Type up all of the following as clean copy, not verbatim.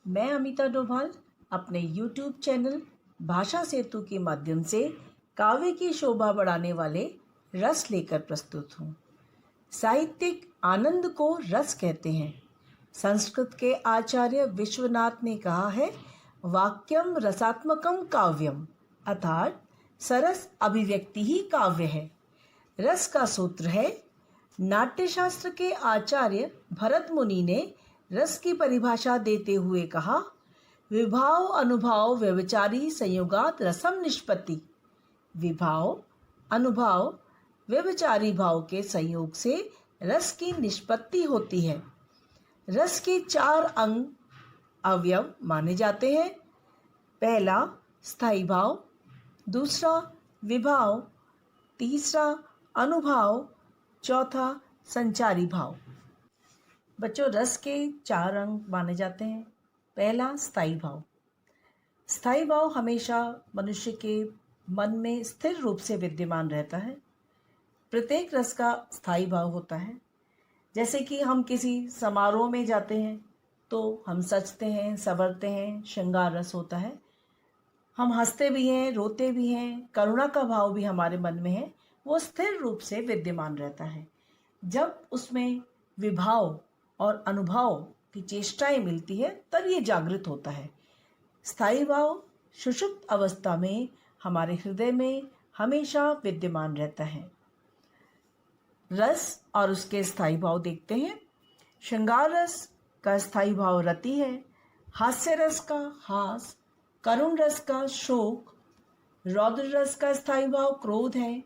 मैं अमिता डोभाल अपने YouTube channel भाषा सेतु के माध्यम से काव्य की शोभा बढ़ाने वाले रस लेकर प्रस्तुत हूँ। साहित्यिक आनंद को रस कहते हैं। संस्कृत के आचार्य विश्वनाथ ने कहा है, वाक्यम रसात्मकम काव्यम, अर्थात सरस अभिव्यक्ति ही काव्य है। रस का सूत्र है। नाट्यशास्त्र के आचार्य भरत मुनि ने रस की परिभाषा देते हुए कहा, विभाव अनुभाव व्यभिचारी संयोगात रसम निष्पत्ति। विभाव अनुभाव व्यभिचारी भाव के संयोग से रस की निष्पत्ति होती है। रस के 4 अंग अवयव माने जाते हैं। पहला स्थायी भाव, दूसरा विभाव, तीसरा अनुभाव, चौथा संचारी भाव। बच्चों, रस के 4 अंग माने जाते हैं। पहला स्थायी भाव। स्थायी भाव हमेशा मनुष्य के मन में स्थिर रूप से विद्यमान रहता है। प्रत्येक रस का स्थायी भाव होता है। जैसे कि हम किसी समारोह में जाते हैं तो हम सजते हैं, संवरते हैं, श्रृंगार रस होता है। हम हंसते भी हैं, रोते भी हैं, करुणा का भाव भी हमारे मन में है, वो स्थिर रूप से विद्यमान रहता है। जब उसमें विभाव और अनुभव की चेष्टाएं मिलती है तब ये जागृत होता है। स्थायी भाव सुषुप्त अवस्था में हमारे हृदय में हमेशा विद्यमान रहता है। रस और उसके स्थायी भाव देखते हैं। श्रृंगार रस का स्थायी भाव रति है, हास्य रस का हास, करुण रस का शोक, रौद्र रस का स्थायी भाव क्रोध है,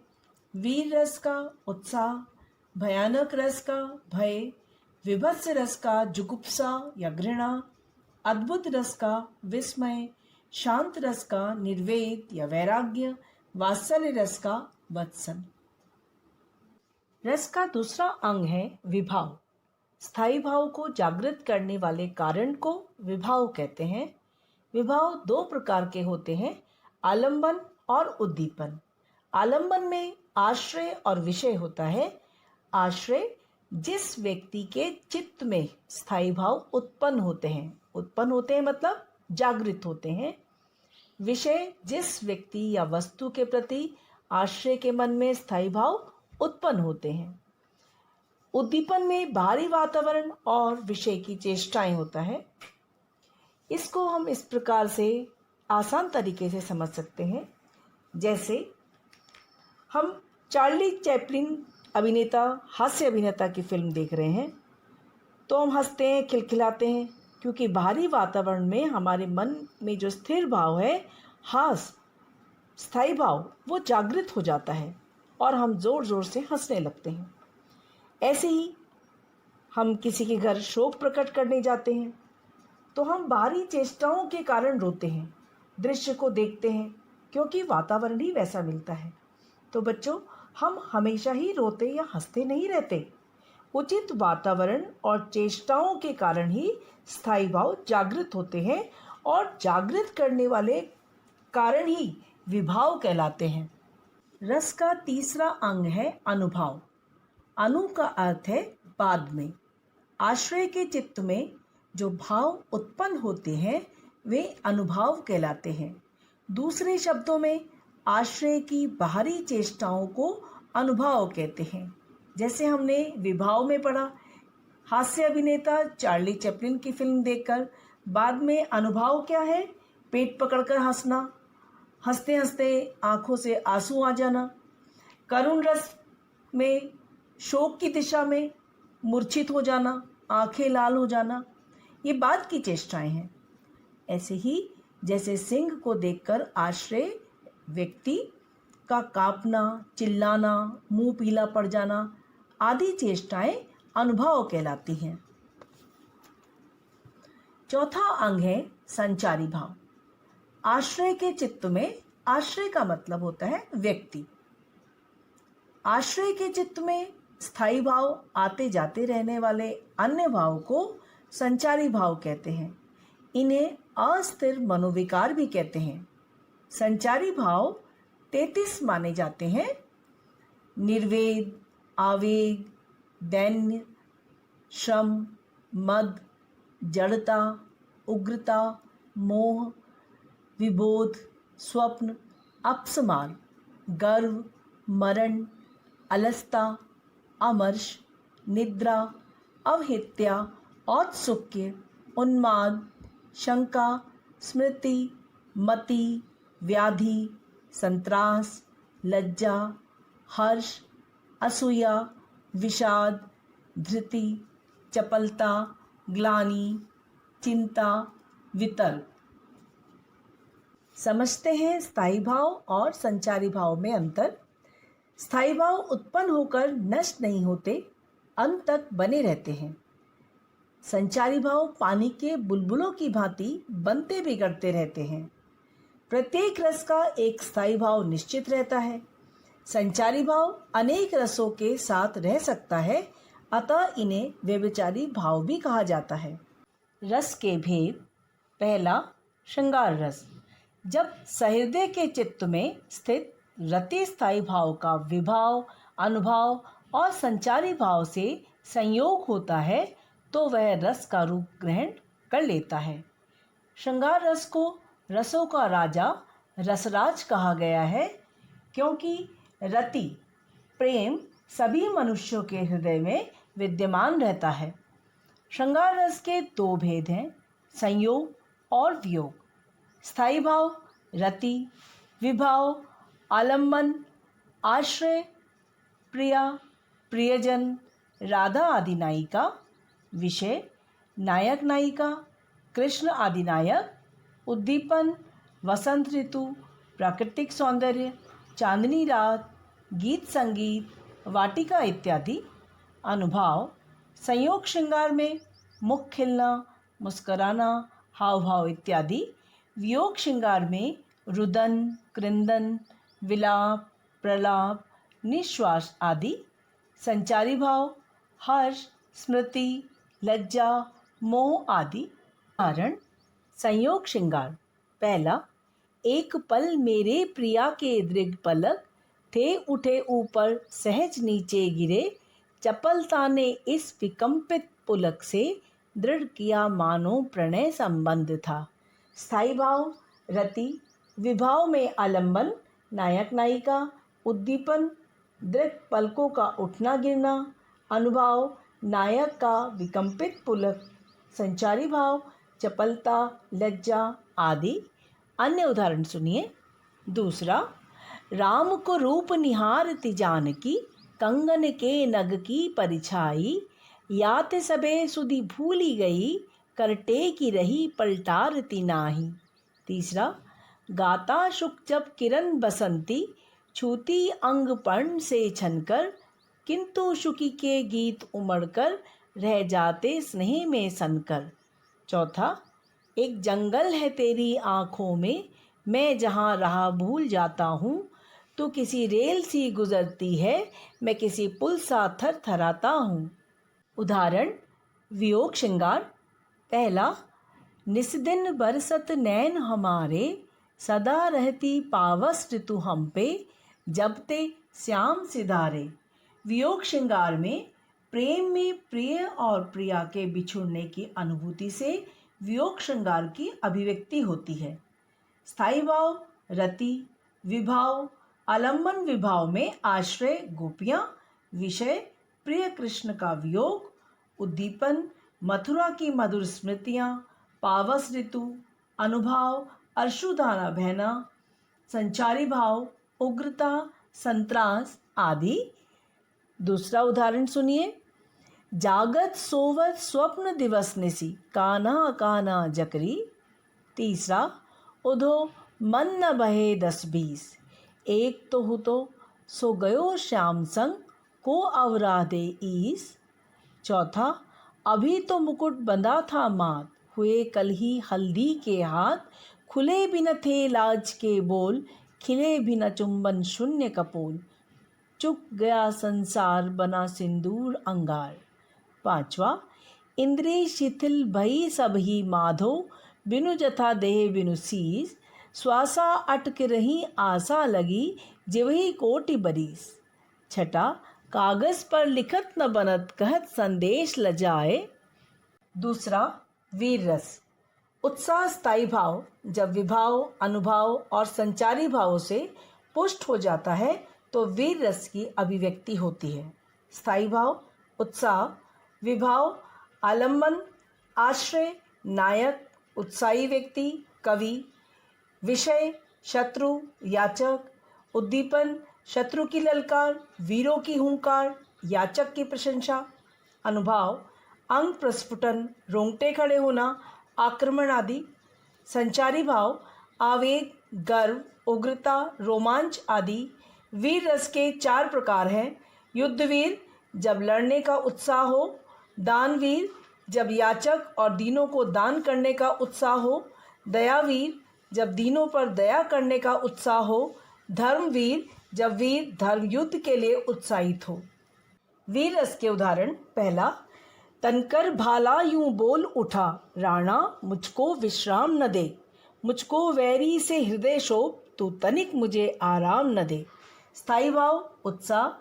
वीर रस का उत्साह, भयानक रस का भय, विभत्स रस का जुगुप्सा या घृणा, अद्भुत रस का विस्मय, शांत रस का निर्वेद या वैराग्य, वात्सल्य रस का वत्सल। रस का दूसरा अंग है विभाव। स्थायी भाव को जागृत करने वाले कारण को विभाव कहते हैं। विभाव 2 प्रकार के होते हैं, आलंबन और उद्दीपन। आलंबन में आश्रय और विषय होता है। आश्रय जिस व्यक्ति के चित्त में स्थायी भाव उत्पन्न होते हैं मतलब जागृत होते हैं। विषय जिस व्यक्ति या वस्तु के प्रति आश्रय के मन में स्थायी भाव उत्पन्न होते हैं। उद्दीपन में बाहरी वातावरण और विषय की चेष्टाएं होता है। इसको हम इस प्रकार से आसान तरीके से समझ सकते हैं। जैसे हम चार्ली चैपलिन अभिनेता, हास्य अभिनेता की फिल्म देख रहे हैं तो हम हंसते हैं, खिलखिलाते हैं, क्योंकि बाहरी वातावरण में हमारे मन में जो स्थिर भाव है, हास स्थायी भाव, वो जागृत हो जाता है और हम ज़ोर ज़ोर से हंसने लगते हैं। ऐसे ही हम किसी के घर शोक प्रकट करने जाते हैं तो हम बाहरी चेष्टाओं के कारण रोते हैं, दृश्य को देखते हैं, क्योंकि वातावरण ही वैसा मिलता है। तो बच्चों, हम हमेशा ही रोते या हंसते नहीं रहते। उचित वातावरण और चेष्टाओं के कारण ही स्थायी भाव जागृत होते हैं और जागृत करने वाले कारण ही विभाव कहलाते हैं। रस का तीसरा अंग है अनुभाव। अनु का अर्थ है बाद में। आश्रय के चित्त में जो भाव उत्पन्न होते हैं वे अनुभाव कहलाते हैं। दूसरे शब्दों में आश्रय की बाहरी चेष्टाओं को अनुभाव कहते हैं। जैसे हमने विभाव में पढ़ा, हास्य अभिनेता चार्ली चैपलिन की फिल्म देखकर बाद में अनुभाव क्या है, पेट पकड़कर हंसना, हंसते हंसते आंखों से आंसू आ जाना। करुण रस में शोक की दिशा में मूर्छित हो जाना, आंखें लाल हो जाना, ये बाद की चेष्टाएं हैं। ऐसे ही जैसे सिंह को देखकर आश्रय व्यक्ति का कांपना, चिल्लाना, मुंह पीला पड़ जाना आदि चेष्टाएं अनुभव कहलाती हैं। चौथा अंग है संचारी भाव। आश्रय के चित्त में, आश्रय का मतलब होता है व्यक्ति। आश्रय के चित्त में स्थायी भाव आते जाते रहने वाले अन्य भाव को संचारी भाव कहते हैं। इन्हें अस्थिर मनोविकार भी कहते हैं। संचारी भाव 33 माने जाते हैं। निर्वेद, आवेग, दैन्य, श्रम, मद, जड़ता, उग्रता, मोह, विबोध, स्वप्न, अपस्मार, गर्व, मरण, अलसता, अमर्ष, निद्रा, अवहित्या, औत्सुक्य, उन्माद, शंका, स्मृति, मति, व्याधि, संत्रास, लज्जा, हर्ष, असूया, विषाद, धृति, चपलता, ग्लानि, चिंता, वितर्क। समझते हैं स्थायी भाव और संचारी भाव में अंतर। स्थायी भाव उत्पन्न होकर नष्ट नहीं होते, अंत तक बने रहते हैं। संचारी भाव पानी के बुलबुलों की भांति बनते बिगड़ते रहते हैं। प्रत्येक रस का एक स्थायी भाव निश्चित रहता है। संचारी भाव अनेक रसों के साथ रह सकता है, अतः इन्हें व्यभिचारी भाव भी कहा जाता है। रस के भेद। पहला, श्रृंगार रस। जब सहृदय के चित्त में स्थित रति स्थायी भाव का विभाव, अनुभाव और संचारी भाव से संयोग होता है तो वह रस का रूप ग्रहण कर लेता है। श्रृंगार रस को रसों का राजा, रसराज कहा गया है, क्योंकि रति, प्रेम सभी मनुष्यों के हृदय में विद्यमान रहता है। श्रृंगार रस के दो भेद हैं, संयोग और वियोग। स्थायी भाव, रति, विभाव, आलम्बन, आश्रय, प्रिया, प्रियजन, राधा आदि नायिका, विषय, नायक नायिका, कृष्ण आदि नायक, उद्दीपन, वसंत ऋतु, प्राकृतिक सौंदर्य, चांदनी रात, गीत संगीत, वाटिका इत्यादि। अनुभाव, संयोग श्रृंगार में मुख खिलना, मुस्कराना, हाव भाव इत्यादि। वियोग श्रृंगार में रुदन, क्रंदन, विलाप, प्रलाप, निश्वास आदि। संचारी भाव, हर्ष, स्मृति, लज्जा, मोह आदि। उदाहरण, संयोग श्रृंगार। पहला, एक पल मेरे प्रिया के दृढ़ पलक थे उठे ऊपर सहज नीचे गिरे, चपलता ने इस विकंपित पुलक से दृढ़ किया मानो प्रणय संबंध था। स्थायी भाव, रति, विभाव में आलंबन, नायक नायिका, उद्दीपन, दृढ़ पलकों का उठना गिरना। अनुभाव, नायक का विकंपित पुलक। संचारी भाव, चपलता, लज्जा आदि। अन्य उदाहरण सुनिए। दूसरा, राम को रूप निहारति जानकी, कंगन के नग की परिछाई, यात सबे सुधि भूली गई, करटे की रही पलटारती नाही। तीसरा, गाता शुक जब किरण बसंती, छूती अंग पर्ण से छनकर, किंतु शुकी के गीत उमड़कर, रह जाते स्नेह में सनकर। चौथा, एक जंगल है तेरी आँखों में, मैं जहाँ राह भूल जाता हूँ, तो किसी रेल सी गुजरती है, मैं किसी पुल सा थर थराता हूँ। उदाहरण, वियोग श्रृंगार। पहला, निस्दिन बरसत नैन हमारे, सदा रहती पावस ऋतु हम पे, जब ते श्याम सिधारे। वियोग श्रृंगार में प्रेम में प्रिय और प्रिया के बिछुड़ने की अनुभूति से वियोग श्रृंगार की अभिव्यक्ति होती है। स्थायी भाव, रति, विभाव, आलंबन विभाव में आश्रय गोपियाँ, विषय प्रिय कृष्ण का वियोग, उद्दीपन मथुरा की मधुर स्मृतियाँ, पावस ऋतु, अनुभाव अश्रुधारा बहना। संचारी भाव, उग्रता, संत्रास आदि। दूसरा उदाहरण सुनिए। जागत सोवत स्वप्न दिवस निसी, कान्हा कान्हा जकरी। तीसरा, उधो मन न बहे 10-20, एक तो हु तो सो गयो श्याम संग, को अवराधे ईस। चौथा, अभी तो मुकुट बंधा था मात, हुए कल ही हल्दी के हाथ, खुले भी न थे लाज के बोल, खिले भी न चुंबन शून्य कपोल, चुक गया संसार बना सिंदूर अंगार। पांचवा, इंद्रिय शिथिल भई सब ही माधो, बिनु जथा देह बिनु शीस, श्वासा अटक रही आशा लगी, जिवही कोटि बरीस। छठा, कागज पर लिखत न बनत, कहत संदेश लजाए। दूसरा, वीर रस। उत्साह स्थायी भाव जब विभाव, अनुभाव और संचारी भावों से पुष्ट हो जाता है तो वीर रस की अभिव्यक्ति होती है। स्थायी भाव उत्साह, विभाव आलंबन, आश्रय, नायक, उत्साही व्यक्ति, कवि, विषय शत्रु, याचक, उद्दीपन शत्रु की ललकार, वीरों की हुंकार, याचक की प्रशंसा। अनुभाव अंग प्रस्फुटन, रोंगटे खड़े होना, आक्रमण आदि। संचारी भाव आवेग, गर्व, उग्रता, रोमांच आदि। वीर रस के 4 प्रकार हैं। युद्धवीर जब लड़ने का उत्साह हो, दानवीर जब याचक और दीनों को दान करने का उत्साह हो, दयावीर जब दीनों पर दया करने का उत्साह हो, धर्मवीर जब वीर धर्म युद्ध के लिए उत्साहित हो। वीर रस के उदाहरण, पहला, तनकर भाला यूं बोल उठा, राणा मुझको विश्राम न दे, मुझको वैरी से हृदय शोभ, तू तनिक मुझे आराम न दे। स्थायी भाव उत्साह,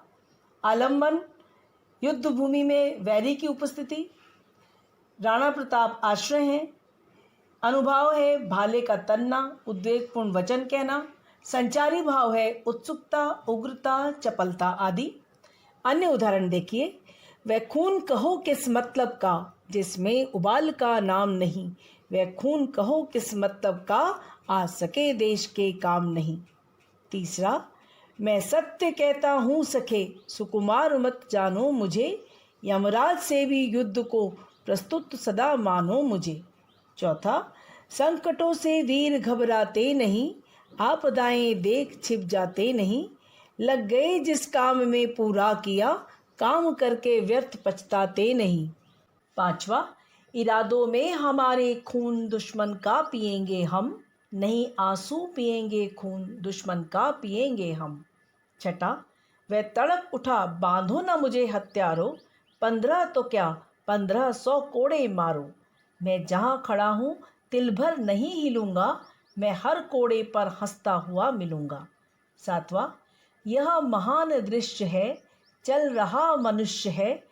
आलंबन युद्ध भूमि में वैरी की उपस्थिति, राणा प्रताप आश्रय हैं। अनुभाव है भाले का तनना, उद्वेगपूर्ण वचन कहना। संचारी भाव है उत्सुकता, उग्रता, चपलता आदि। अन्य उदाहरण देखिए, वह खून कहो किस मतलब का, जिसमें उबाल का नाम नहीं, वह खून कहो किस मतलब का, आ सके देश के काम नहीं। तीसरा, मैं सत्य कहता हूँ सखे, सुकुमार मत जानो मुझे, यमराज से भी युद्ध को प्रस्तुत सदा मानो मुझे। चौथा, संकटों से वीर घबराते नहीं, आपदाएं देख छिप जाते नहीं, लग गए जिस काम में पूरा किया, काम करके व्यर्थ पछताते नहीं। पांचवा, इरादों में हमारे खून दुश्मन का पिएंगे हम, नहीं आंसू पिएंगे खून दुश्मन का पिएंगे हम। छठा, वह तड़प उठा बांधो न मुझे हत्यारो, 15 तो क्या 1500 कोड़े मारो, मैं जहाँ खड़ा हूँ तिल भर नहीं हिलूंगा, मैं हर कोड़े पर हंसता हुआ मिलूंगा। सातवां, यह महान दृश्य है, चल रहा मनुष्य है,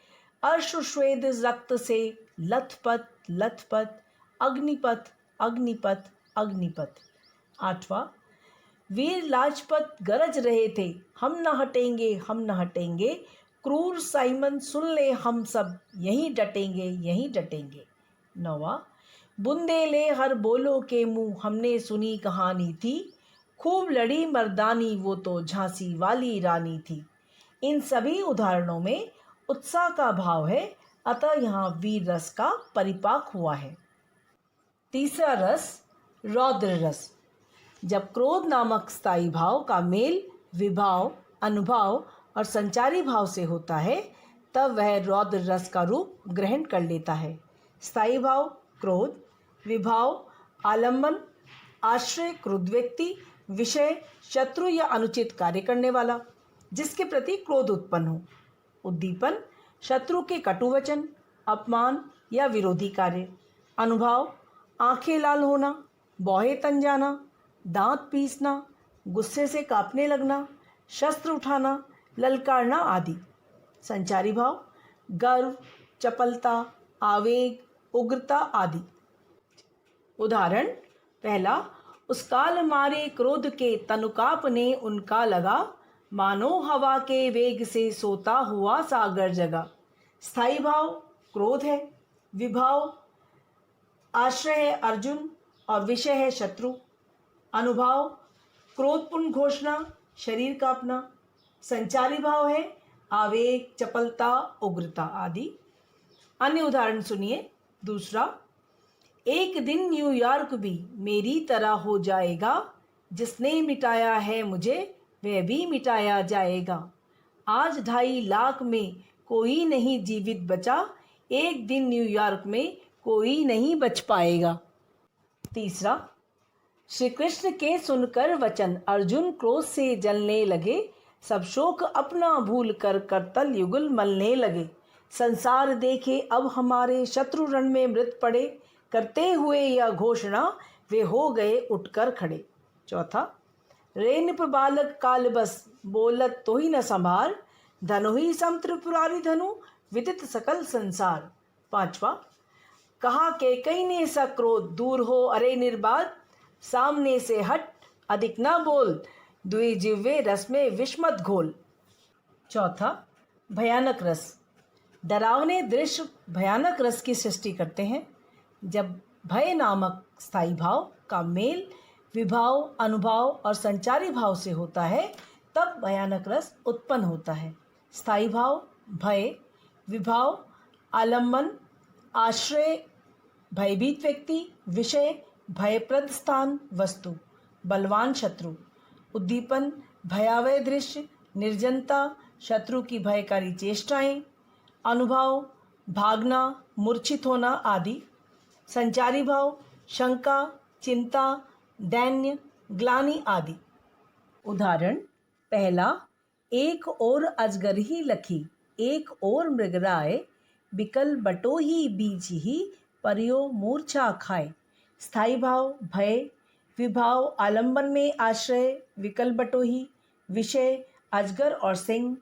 अश्रुश्वेद रक्त से लथपथ लथपथ, अग्निपथ अग्निपथ अग्निपथ। आठवां, वीर लाजपत गरज रहे थे, हम न हटेंगे हम न हटेंगे, क्रूर साइमन सुन ले हम सब, यहीं डटेंगे यहीं डटेंगे। नौवां, बुंदेले हर बोलो के मुँह, हमने सुनी कहानी थी, खूब लड़ी मर्दानी वो तो झांसी वाली रानी थी। इन सभी उदाहरणों में उत्साह का भाव है, अतः यहाँ वीर रस का परिपाक हुआ है। तीसरा रस रौद्र रस। जब क्रोध नामक स्थायी भाव का मेल विभाव, अनुभाव और संचारी भाव से होता है तब वह रौद्र रस का रूप ग्रहण कर लेता है। स्थायी भाव क्रोध, विभाव आलम्बन, आश्रय क्रुद्ध व्यक्ति, विषय शत्रु या अनुचित कार्य करने वाला जिसके प्रति क्रोध उत्पन्न हो, उद्दीपन शत्रु के कटुवचन, अपमान या विरोधी कार्य। अनुभाव आंखें लाल होना, बौहे तन जाना, दांत पीसना, गुस्से से कांपने लगना, शस्त्र उठाना, ललकारना आदि। संचारी भाव गर्व, चपलता, आवेग, उग्रता आदि। उदाहरण, पहला, उस काल मारे क्रोध के तनुकाप ने उनका लगा, मानो हवा के वेग से सोता हुआ सागर जगा। स्थायी भाव क्रोध है, विभाव आश्रय है अर्जुन और विषय है शत्रु। अनुभाव क्रोधपूर्ण घोषणा, शरीर कांपना। संचारी भाव है आवेग, चपलता, उग्रता आदि। अन्य उदाहरण सुनिए। दूसरा, एक दिन न्यूयॉर्क भी मेरी तरह हो जाएगा, जिसने मिटाया है मुझे वह भी मिटाया जाएगा। आज 2.5 लाख में कोई नहीं जीवित बचा, एक दिन न्यूयॉर्क में कोई नहीं बच पाएगा। तीसरा, श्री कृष्ण के सुनकर वचन अर्जुन क्रोध से जलने लगे, सब शोक अपना भूल कर करतल युगल मलने लगे। संसार देखे अब हमारे शत्रु रण में मृत पड़े, करते हुए यह घोषणा वे हो गए उठकर खड़े। चौथा, रे नृप बालक काल बस, बोलत तो ही न संभार, धनु ही सम त्रिपुरारी धनु, विदित सकल संसार। पांचवा, कहा के कई ने सा क्रोध दूर हो अरे निर्बाध, सामने से हट अधिक ना बोल, दुई जिह्वे रस में विषमत घोल। चौथा, भयानक रस। डरावने दृश्य भयानक रस की सृष्टि करते हैं। जब भय नामक स्थायी भाव का मेल विभाव, अनुभव और संचारी भाव से होता है तब भयानक रस उत्पन्न होता है। स्थायी भाव भय, विभाव आलम्बन, आश्रय भयभीत व्यक्ति, विषय भयप्रद स्थान वस्तु, बलवान शत्रु, उद्दीपन भयावह दृश्य, निर्जनता शत्रु की भयकारी चेष्टाएं, अनुभव भागना, मूर्छित होना आदि, संचारी भाव शंका, चिंता, दैन्य, ग्लानि आदि। उदाहरण पहला, एक और अजगर ही लखी, एक और मृगराय, बिकल बटोही बीच ही, परियो मूर्छा खाए। स्थायी भाव भय, विभाव आलंबन में आश्रय, विकल बटोही, विषय अजगर और सिंह,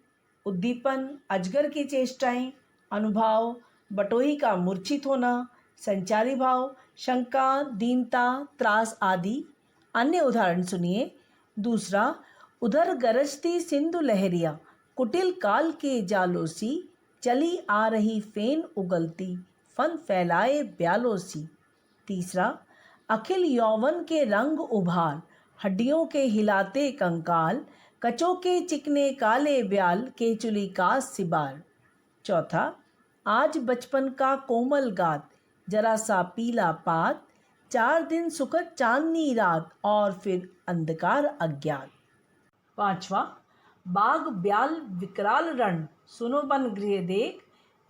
उद्दीपन अजगर की चेष्टाएं, अनुभव बटोही का मूर्छित होना, संचारी भाव शंका, दीनता, त्रास आदि। अन्य उदाहरण सुनिए। दूसरा, उधर गरजती सिंधु लहरिया, कुटिल काल के जालों सी, चली आ रही फेन उगलती, फन फैलाए ब्यालों सी। तीसरा, अखिल यौवन के रंग उभार, हड्डियों के हिलाते कंकाल, कचों के चिकने काले ब्याल, केचुली का सिबार। चौथा, आज बचपन का कोमल गात, जरा सा पीला पात, 4 दिन सुखद चांदनी रात और फिर अंधकार अज्ञात। पांचवा, बाघ ब्याल विकराल रण, सुनो बन गृह देख,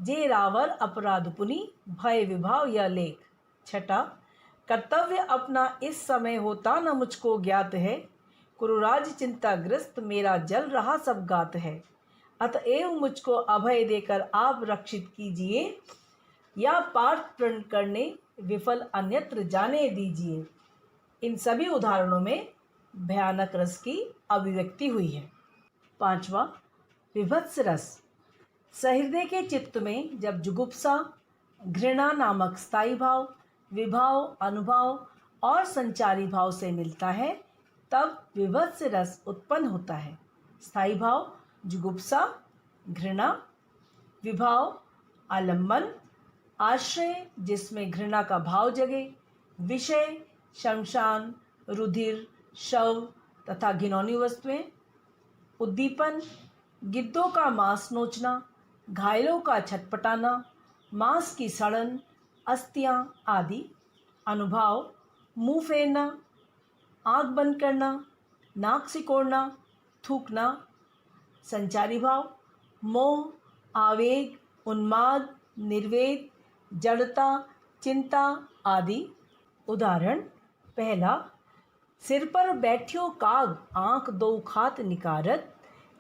जे रावर अपराध पुनि, भय विभाव यह लेख। छठा, कर्तव्य अपना इस समय होता न मुझको ज्ञात है, कुरुराज चिंताग्रस्त मेरा जल रहा सब गात है, अतएव मुझको अभय देकर आप रक्षित कीजिए, या पार्थ प्रण करने विफल अन्यत्र जाने दीजिए। इन सभी उदाहरणों में भयानक रस की अभिव्यक्ति हुई है। पांचवा, विभत्स रस। सहृदय के चित्त में जब जुगुप्सा घृणा नामक स्थायी भाव विभाव, अनुभव और संचारी भाव से मिलता है तब विभत्स रस उत्पन्न होता है। स्थायी भाव जुगुप्सा, घृणा, विभाव आलम्बन, आश्रय जिसमें घृणा का भाव जगे, विषय शमशान, रुधिर, शव तथा घिनौनी वस्तुएं, उद्दीपन गिद्धों का मांस नोचना, घायलों का छटपटाना, मांस की सड़न, अस्थियां आदि। अनुभव मुंह फेरना, आँख बंद करना, नाक सिकोड़ना, थूकना। संचारी भाव मोह, आवेग, उन्माद, निर्वेद, जड़ता, चिंता आदि। उदाहरण पहला, सिर पर बैठ्यो काग, आँख दो खात निकारत,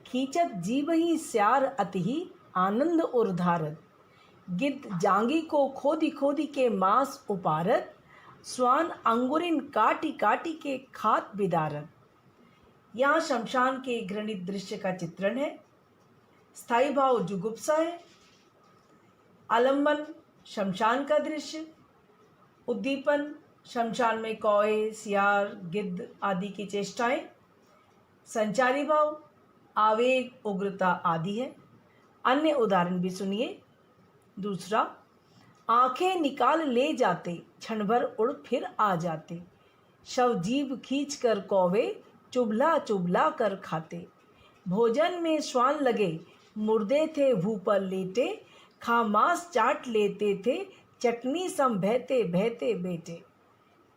खींचत जीवहि स्यार अतिहि, आनंद उर्धारत। गिद्ध जांगी को खोदी खोदी के मांस उपारत, स्वान अंगुरिन काटी काटी के खात बिदारत। यहाँ शमशान के घृणित दृश्य का चित्रण है। स्थायी भाव जुगुप्सा है, आलम्बन शमशान का दृश्य, उद्दीपन शमशान में कौए, सियार, गिद्ध आदि की चेष्टाएं, संचारी भाव आवेग, उग्रता आदि है। अन्य उदाहरण भी सुनिए। दूसरा, आंखें निकाल ले जाते, क्षण भर उड़ फिर आ जाते, शव जीभ खींच कर कौवे, चुभला चुभला कर खाते। भोजन में श्वान लगे, मुर्दे थे भू पर लेटे, खा मांस चाट लेते थे, चटनी सम बहते बहते बेटे।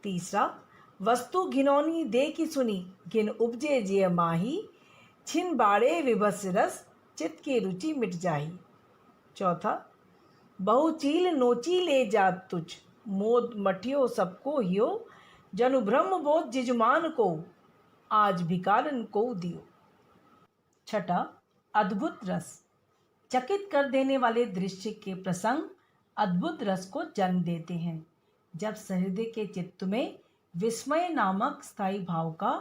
तीसरा, वस्तु घिनौनी दे की सुनी, घिन उपजे जिय माही, छिन बाड़े विभत्स रस, चित्त की रुचि मिट जाही। चौथा, बहु चील नोची ले जात तुझ, मोद मठियो सबको हियो, जनु ब्रह्म बोध जिजुमान को, आज भिकारन को दियो। छठा, अद्भुत रस। चकित कर देने वाले दृश्य के प्रसंग अद्भुत रस को जन्म देते हैं। जब सहृदय के चित्त में विस्मय नामक स्थायी भाव का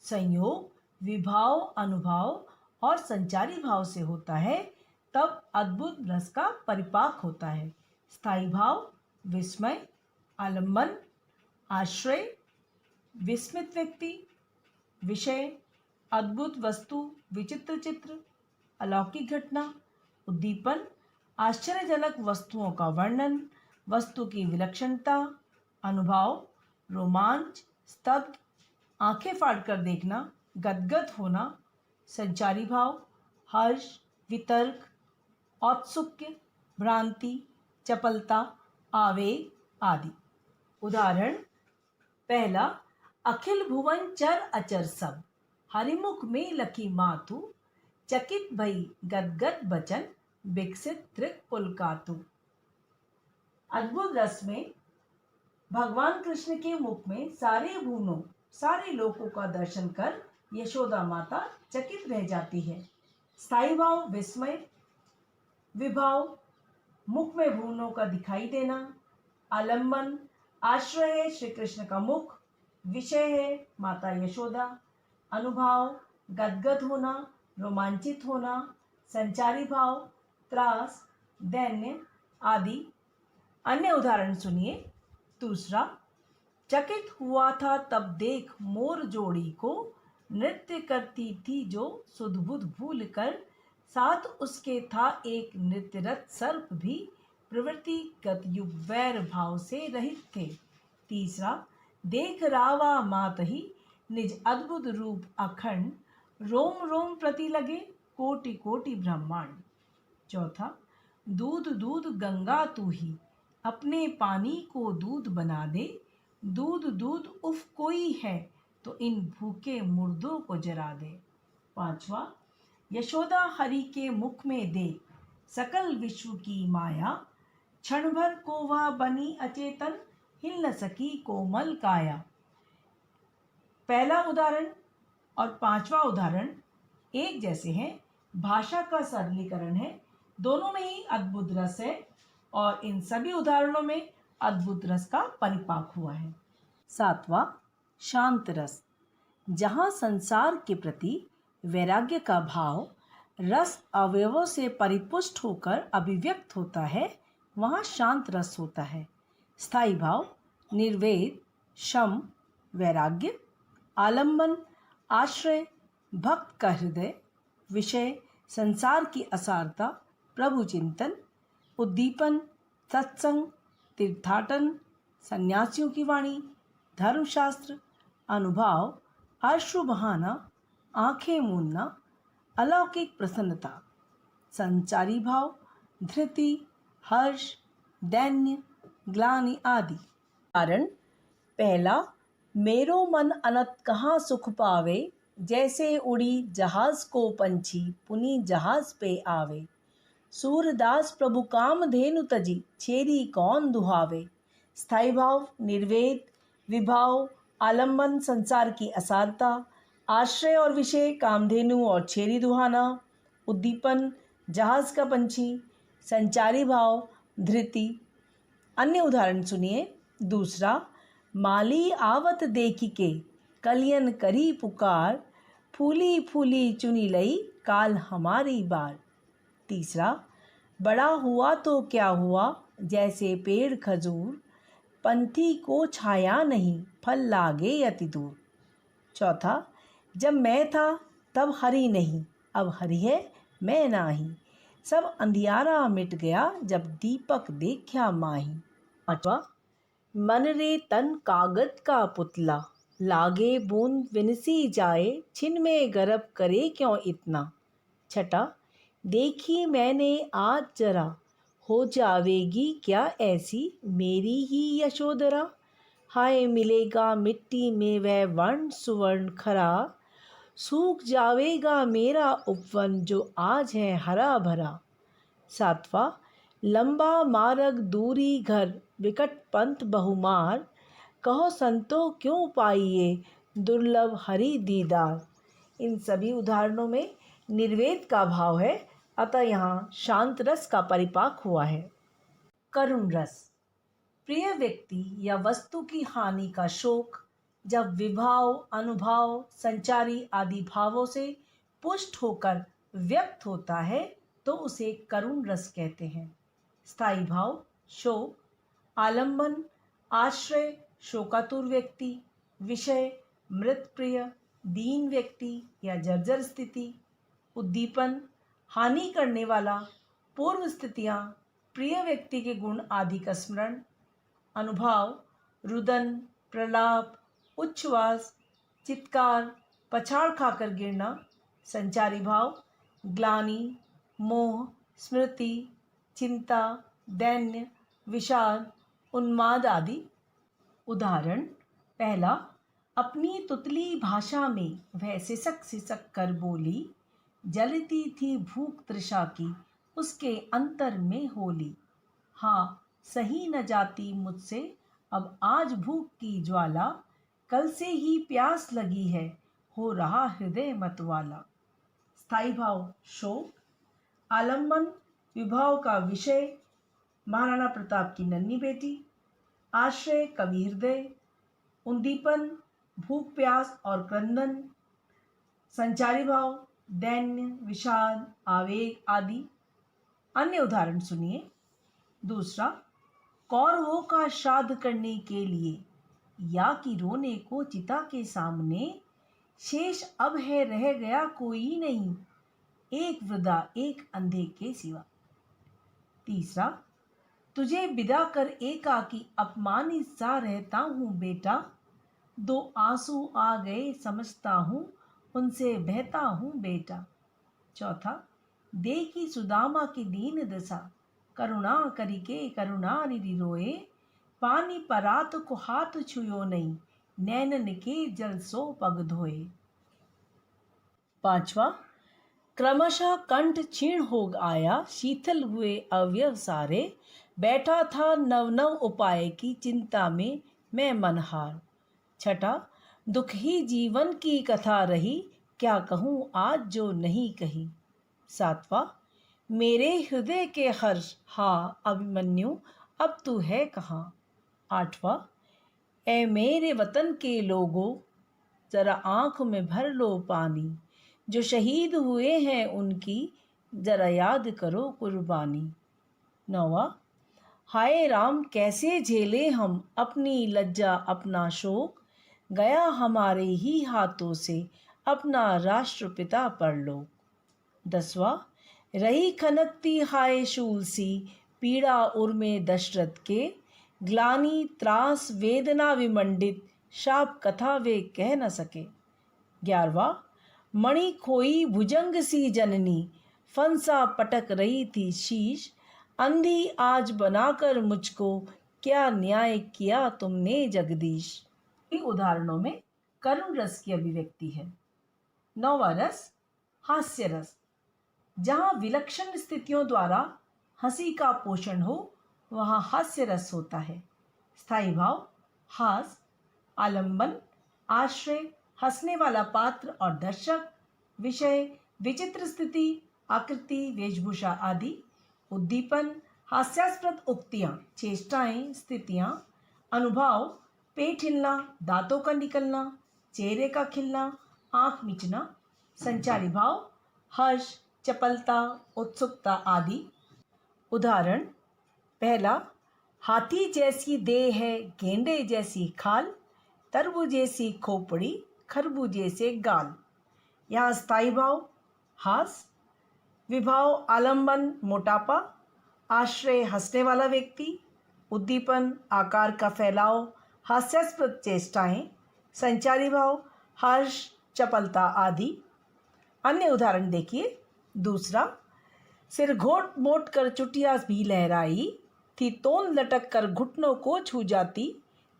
संयोग विभाव, अनुभव और संचारी भाव से होता है तब अद्भुत रस का परिपाक होता है। स्थायी भाव विस्मय, आलम्बन, आश्रय, विस्मित व्यक्ति, विषय, अद्भुत वस्तु, विचित्र चित्र, अलौकिक घटना, उद्दीपन, आश्चर्यजनक वस्तुओं का वर्णन, वस्तु की विलक्षणता, अनुभव, रोमांच, स्तब्ध, आंखें फाड़कर देखना, गदगद होना, संचारी भाव, हर्ष, वितर्क, औत्सुक्य, भ्रांति, चपलता, आवेग आदि। उदाहरण पहला, अखिल भुवन चर अचर सब, हरिमुख में लखी मातु, चकित भई गदगद बचन, विकसित त्रिक पुलकातु। अद्भुत रस में भगवान कृष्ण के मुख में सारे भुवनों, सारे लोकों का दर्शन कर यशोदा माता चकित रह जाती है। स्थायी भाव विस्मय, विभाव मुख में भुवनों का दिखाई देना, आलम्बन आश्रय है श्री कृष्ण का मुख, विषय है माता यशोदा, अनुभव गदगद होना, रोमांचित होना, संचारी भाव त्रास, दैन्य आदि। अन्य उदाहरण सुनिए। दूसरा, चकित हुआ था तब देख मोर जोड़ी को, नृत्य करती थी जो सुध-बुध भूल कर, साथ उसके था एक नृत्यरत सर्प भी, प्रवृत्ति गत युग वैर भाव से रहित थे। तीसरा, देख रावा मात ही निज अद्भुत रूप अखंड, रोम रोम प्रति लगे कोटि कोटि ब्रह्मांड। चौथा, दूध दूध गंगा तू ही, अपने पानी को दूध बना दे, दूध दूध उफ कोई है तो इन भूखे मुर्दों को जरा दे। पांचवा, यशोदा हरि के मुख में दे सकल विश्व की माया, क्षण भर को वह बनी अचेतन, हिल न सकी कोमल काया। पहला उदाहरण और पांचवा उदाहरण एक जैसे हैं, भाषा का सरलीकरण है, दोनों में ही अद्भुत रस है और इन सभी उदाहरणों में अद्भुत रस का परिपाक हुआ है। सातवां, शांत रस, जहाँ संसार के प्रति वैराग्य का भाव रस अवयवों से परिपुष्ट होकर अभिव्यक्त होता है, वहाँ शांत रस होता है। स्थायी भाव निर्वेद, शम, वैराग्य, आलम्बन, आश्रय, भक्त का हृदय, विषय संसार की असारता, प्रभु चिंतन, उद्दीपन, सत्संग, तीर्थाटन, सन्यासियों की वाणी, धर्मशास्त्र, अनुभव, अश्रु बहाना, आंखें मूंदना, अलौकिक प्रसन्नता, संचारी भाव, धृति, हर्ष, दैन्य, ग्लानि आदि। कारण पहला, मेरो मन अनत कहाँ सुख पावे, जैसे उड़ी जहाज को पंछी पुनी जहाज पे आवे, सूरदास प्रभु काम धेनु तजी छेरी कौन दुहावे। स्थायी भाव निर्वेद, विभाव, आलम्बन संसार की असारता, आश्रय और विषय कामधेनु और छेरी दुहाना, उद्दीपन जहाज का पंछी, संचारी भाव धृति। अन्य उदाहरण सुनिए। दूसरा, माली आवत देखी के कलियन करी पुकार, फूली फूली चुनी लई काल हमारी बार। तीसरा, बड़ा हुआ तो क्या हुआ जैसे पेड़ खजूर, पंथी को छाया नहीं फल लागे अति दूर। चौथा, जब मैं था तब हरि नहीं, अब हरि है मैं नाही, सब अंधियारा मिट गया जब दीपक देखा माही। पांचवा, मन रे तन कागज का पुतला, लागे बूंद विनसी जाए, छिन में गर्भ करे क्यों इतना। छठा, देखी मैंने आज जरा, हो जावेगी क्या ऐसी मेरी ही यशोदरा, हाय मिलेगा मिट्टी में वह वर्ण सुवर्ण खरा, सूख जावेगा मेरा उपवन जो आज है हरा भरा। सातवां, लंबा मार्ग दूरी घर विकट पंथ बहुमार, कहो संतो क्यों पाइए दुर्लभ हरि दीदार। इन सभी उदाहरणों में निर्वेद का भाव है, अतः यहाँ शांत रस का परिपाक हुआ है। करुण रस, प्रिय व्यक्ति या वस्तु की हानि का शोक जब विभाव, अनुभव, संचारी आदि भावों से पुष्ट होकर व्यक्त होता है तो उसे करुण रस कहते हैं। स्थायी भाव शोक, आलंबन आश्रय शोकातुर व्यक्ति, विषय मृत प्रिय, दीन व्यक्ति या जर्जर स्थिति। उद्दीपन हानि करने वाला, पूर्व स्थितियाँ, प्रिय व्यक्ति के गुण आदि का स्मरण। अनुभाव रुदन, प्रलाप, उच्छ्वास, चित्कार, पछाड़ खाकर गिरना। संचारी भाव ग्लानि, मोह, स्मृति, चिंता, दैन्य, विषाद, उन्माद आदि। उदाहरण पहला, अपनी तुतली भाषा में वह सिसक सिसक कर बोली, जलती थी भूख तृषा की उसके अंतर में होली। हाँ सही न जाती मुझसे अब आज भूख की ज्वाला, कल से ही प्यास लगी है हो रहा हृदय मतवाला। स्थायी भाव शोक। आलंबन विभाव का विषय महाराणा प्रताप की नन्ही बेटी, आश्रय कवि हृदय, उद्दीपन भूख प्यास और क्रंदन, संचारी भाव दैन्य, विषाद, आवेग आदि। अन्य उदाहरण सुनिए। दूसरा, कौरवों का श्राद्ध करने के लिए या कि रोने को चिता के सामने, शेष अब है रह गया कोई नहीं, एक वृद्धा एक अंधे के सिवा। तीसरा, तुझे विदा कर एकाकी अपमानित सा रहता हूँ बेटा, दो आंसू आ गए समझता हूँ उनसे बहता हूँ बेटा। चौथा, देखी सुदामा की दीन दशा, करुणा करिके करुणा निधि रोए, पानी परात को हाथ छुयो नहीं, नैनन के जल सो पग धोए। पांचवा, क्रमशः कंठ क्षीण हो आया, शीतल हुए अवयव सारे, बैठा था नव नव उपाय की चिंता में मैं मनहार। छठा, दुख ही जीवन की कथा रही, क्या कहूँ आज जो नहीं कही। सातवां, मेरे हृदय के हर्ष हा अभिमन्यु अब तू है कहाँ। आठवां, ए मेरे वतन के लोगों जरा आँख में भर लो पानी, जो शहीद हुए हैं उनकी जरा याद करो कुर्बानी। नौवां, हाय राम कैसे झेले हम अपनी लज्जा अपना शोक, गया हमारे ही हाथों से अपना राष्ट्रपिता परलोक। 10वां, रही खनकती हाय शूल सी पीड़ा उर्मे दशरथ के, ग्लानि त्रास वेदना विमंडित शाप कथा वे कह न सके। 11वां, मणि खोई भुजंग सी जननी, फंसा पटक रही थी शीश, अंधी आज बनाकर मुझको क्या न्याय किया तुमने जगदीश। इन उदाहरणों में करुण रस की अभिव्यक्ति है। 9वां रस हास्य रस। जहाँ विलक्षण स्थितियों द्वारा हंसी का पोषण हो वहाँ हास्य रस होता है। स्थायी भाव हास, आलंबन आश्रय, हंसने वाला पात्र और दर्शक, विषय विचित्र स्थिति, आकृति, वेशभूषा आदि। उद्दीपन हास्यास्पद उक्तियाँ, चेष्टाएं, स्थितियाँ। अनुभाव पेट हिलना, दांतों का निकलना, चेहरे का खिलना, आँख मिचना। संचारी भाव हर्ष, चपलता, उत्सुकता आदि। उदाहरण पहला, हाथी जैसी देह है गेंडे जैसी खाल, तरबूजे सी खोपड़ी खरबूजे से गाल। यहाँ स्थायी भाव हास, विभाव आलंबन मोटापा, आश्रय हंसने वाला व्यक्ति, उद्दीपन आकार का फैलाव, हास्यास्पद चेष्टाएं, संचारी भाव हर्ष, चपलता आदि। अन्य उदाहरण देखिए। दूसरा, सिर घोट मोट कर चुटिया भी लहराई, थी तोंद लटक कर घुटनों को छू जाती,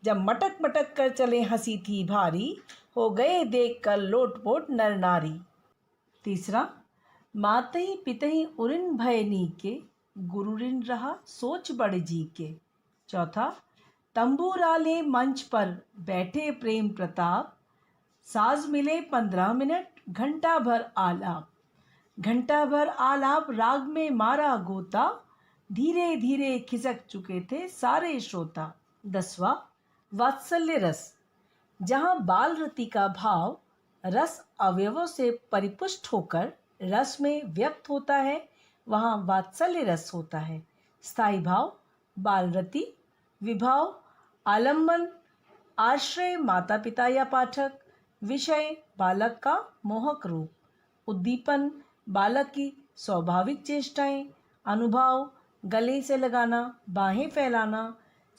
जब मटक मटक कर चले हंसी थी भारी, हो गए देख कर लोटपोट नर नारी। तीसरा, मातहि पितहि उरिन भय नीके, गुरुरिन रहा सोच बड़ जी के। चौथा, तंबूराले मंच पर बैठे प्रेम प्रताप, साज मिले 15 मिनट घंटा भर आलाप, घंटा भर आलाप राग में मारा गोता, धीरे धीरे खिसक चुके थे सारे श्रोता। 10वां वात्सल्य रस। जहाँ बाल रति का भाव रस अवयवों से परिपुष्ट होकर रस में व्यक्त होता है वहाँ वात्सल्य रस होता है। स्थायी भाव बाल रति, विभाव आलम्बन आश्रय माता पिता या पाठक, विषय बालक का मोहक रूप, उद्दीपन बालक की स्वाभाविक चेष्टाएं, अनुभाव गले से लगाना, बाहें फैलाना,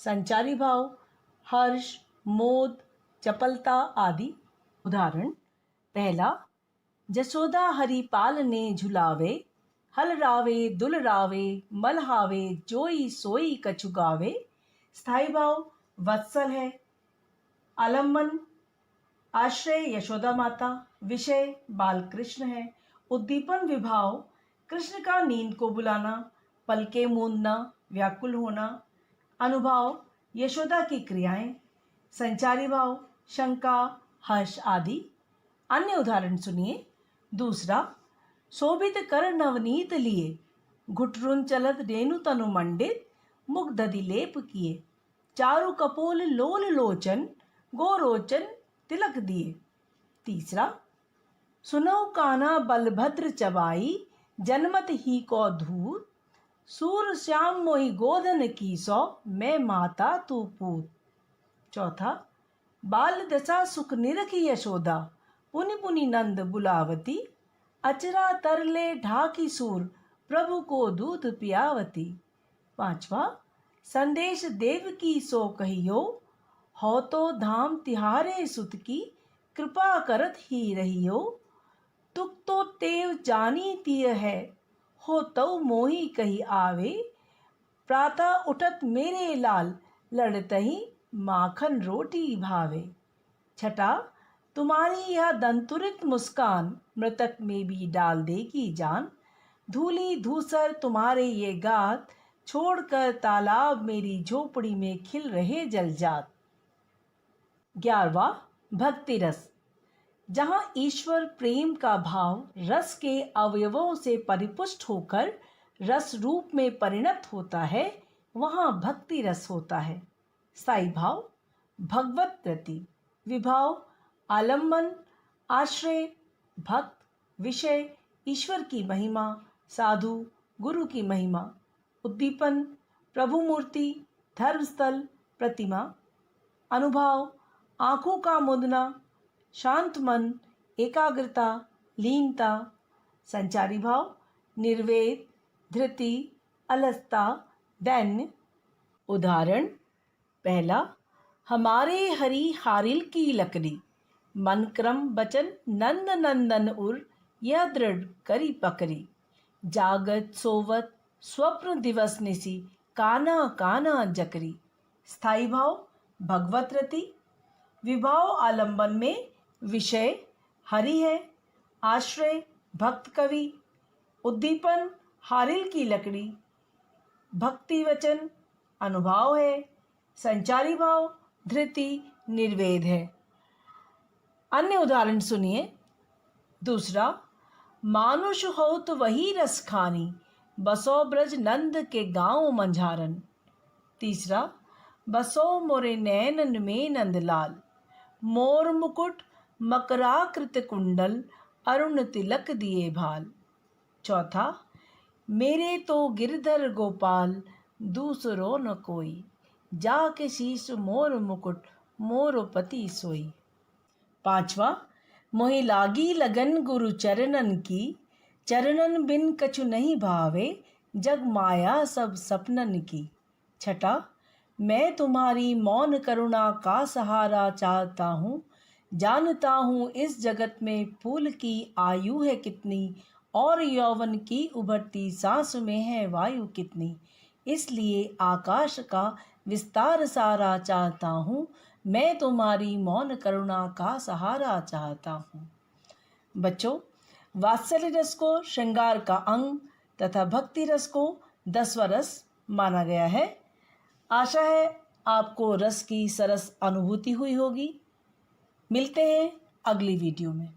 संचारी भाव हर्ष, मोद, चपलता आदि। उदाहरण पहला, जसोदा हरि पालने झुलावे, हलरावे दुलरावे, मलहावे जोई सोई कछु गावे। स्थाई भाव वत्सल है। आलम्बन आश्रय यशोदा माता, विषय बाल कृष्ण है। उद्दीपन विभाव कृष्ण का नींद को बुलाना, पलके मूंदना, व्याकुल होना। अनुभाव यशोदा की क्रियाएं। संचारी भाव शंका, हर्ष आदि। अन्य उदाहरण सुनिए। दूसरा, शोभित कर नवनीत लिए, घुटरुन चलत रेणु तनु मंडित, मुख दधि लेप किए, चारु कपोल लोल लोचन, गोरोचन तिलक दिए। तीसरा, सुनौ काना बलभद्र चबाई, जनमत ही को धूत, सूर श्याम मोहि गोधन की सौ, मैं माता तू पूत। चौथा, बाल दशा सुख निरखी यशोदा, पुनि पुनि नंद बुलावती, अचरा तरले ढाकी सूर, प्रभु को दूध पियावती। पांचवा, संदेश देव की सो कहियो, हो तो धाम तिहारे सुत की, कृपा करत ही रहियो, तुक तो तेव जानी तिय है, हो तो मोही कही आवे, प्रातः उठत मेरे लाल, लड़तही माखन रोटी भावे। छठा, तुम्हारी यह दंतुरित मुस्कान, मृतक में भी डाल देगी जान, धूली धूसर तुम्हारे ये गात, छोड़कर तालाब मेरी झोपड़ी में खिल रहे जलजात। 11वां, भक्ति रस। जहाँ ईश्वर प्रेम का भाव रस के अवयवों से परिपुष्ट होकर रस रूप में परिणत होता है, वहाँ भक्ति रस होता है। स्थाई भाव भगवत प्रति, विभाव आलम्बन आश्रय, भक्त, विषय ईश्वर की महिमा, साधु गुरु की महिमा। उद्दीपन प्रभु मूर्ति, धर्मस्थल, प्रतिमा। अनुभाव आंखों का मुदना, शांत मन, एकाग्रता, लीनता। संचारी भाव निर्वेद, धृति, अलसता, दैन्य। उदाहरण पहला, हमारे हरि हारिल की लकड़ी, मन क्रम बचन नंद नंदन उर, यह दृढ़ करी पकड़ी, जागत सोवत स्वप्न दिवस निसी, काना काना जकरी। स्थाई भाव भगवत रति, विभाव आलंबन में विषय हरि है, आश्रय भक्त कवि, उद्दीपन हारिल की लकड़ी, भक्ति वचन अनुभाव है, संचारी भाव धृति निर्वेद है। अन्य उदाहरण सुनिए। दूसरा, मानुष हो तो वही रस खानी, बसो ब्रज नंद के गांव मंझारन। तीसरा, बसो मोरे नैनन में नंदलाल, मोर मुकुट मकराकृत कुंडल, अरुण तिलक दिए भाल। चौथा, मेरे तो गिरधर गोपाल, दूसरो न कोई, जाके शीश मोर मुकुट, मोर पति सोई। पांचवा, मोहि लागी लगन गुरु चरणन की, चरणन बिन कछु नहीं भावे, जग माया सब सपनन की। छठा, मैं तुम्हारी मौन करुणा का सहारा चाहता हूँ, जानता हूँ इस जगत में फूल की आयु है कितनी, और यौवन की उभरती सांस में है वायु कितनी, इसलिए आकाश का विस्तार सारा चाहता हूँ, मैं तुम्हारी मौन करुणा का सहारा चाहता हूँ। बच्चों, वात्सल्य रस को श्रृंगार का अंग तथा भक्ति रस को 10वां रस माना गया है। आशा है आपको रस की सरस अनुभूति हुई होगी। मिलते हैं अगली वीडियो में।